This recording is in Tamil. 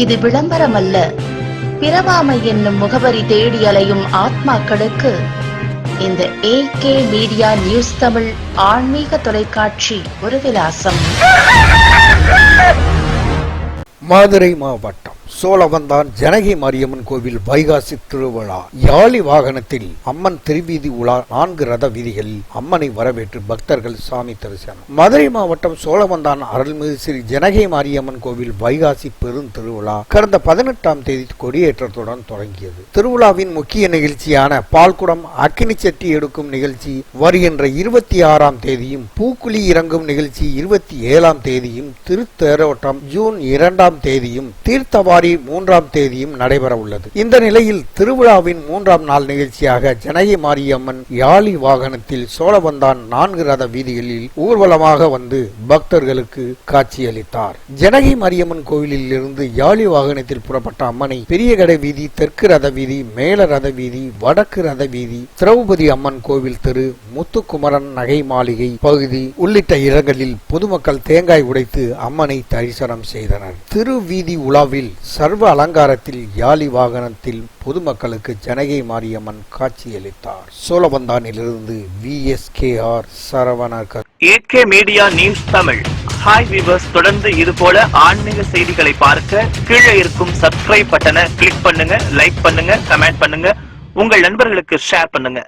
இது விளம்பரமல்ல. பிறவாமை என்னும் முகவரி தேடி அலையும் ஆத்மாக்களுக்கு இந்த AK மீடியா நியூஸ் தமிழ் ஆன்மீக தொலைக்காட்சி ஒரு விலாசம். மதுரை மாவட்டம் சோழவந்தான் ஜனகி மாரியம்மன் கோவில் வைகாசி திருவிழா. யாழி வாகனத்தில் அம்மன் திருவீதி உலா 4 ரத வீதிகளில் அம்மனை வரவேற்று பக்தர்கள் சாமி தரிசனம். மதுரை மாவட்டம் சோழவந்தான் அருள்மிகு ஸ்ரீ ஜனகி மாரியம்மன் கோவில் வைகாசி பெரும் திருவிழா கடந்த 18ஆம் தேதி கொடியேற்றத்துடன் தொடங்கியது. திருவிழாவின் முக்கிய நிகழ்ச்சியான பால்குடம் அக்கினி சட்டி எடுக்கும் நிகழ்ச்சி வருகின்ற 26ஆம் தேதியும், பூக்குழி இறங்கும் நிகழ்ச்சி 27ஆம் தேதியும், திருத்தேரோட்டம் ஜூன் 2ஆம் தேதியும், தீர்த்தவாரி 3ஆம் தேதியும் நடைபெற உள்ளது. இந்த நிலையில் திருவிழாவின் 3ஆம் நாள் நிகழ்ச்சியாக ஜனகி மாரியம்மன் யாழி வாகனத்தில் சோழவந்தான் 4 ரத வீதிகளில் ஊர்வலமாக வந்து பக்தர்களுக்கு காட்சியளித்தார். ஜனகி மாரியம்மன் கோவிலில் இருந்து யாழி வாகனத்தில் புறப்பட்ட அம்மனை பெரிய கடை வீதி, தெற்கு ரத வீதி, மேல ரத வீதி, வடக்கு ரத வீதி, திரௌபதி அம்மன் கோவில் தெரு, முத்துக்குமரன் நகை மாளிகை பகுதி உள்ளிட்ட இடங்களில் பொதுமக்கள் தேங்காய் உடைத்து அம்மனை தரிசனம் செய்தனர். திருவீதி உலாவில் சர்வ அலங்காரத்தில் யாழி வாகனத்தில் பொதுமக்களுக்கு ஜனகி மாரியம்மன் காட்சியளித்தார். சோழவந்தானிலிருந்து VSKR சரவணர். AK media news Tamil. Hi viewers, தொடர்ந்து இது போல ஆன்மீக செய்திகளை பார்க்க கீழே இருக்கும் சப்ஸ்கிரைப் பட்டனை கிளிக் பண்ணுங்க, லைக் பண்ணுங்க, கமெண்ட் பண்ணுங்க, உங்கள் நண்பர்களுக்கு ஷேர் பண்ணுங்க.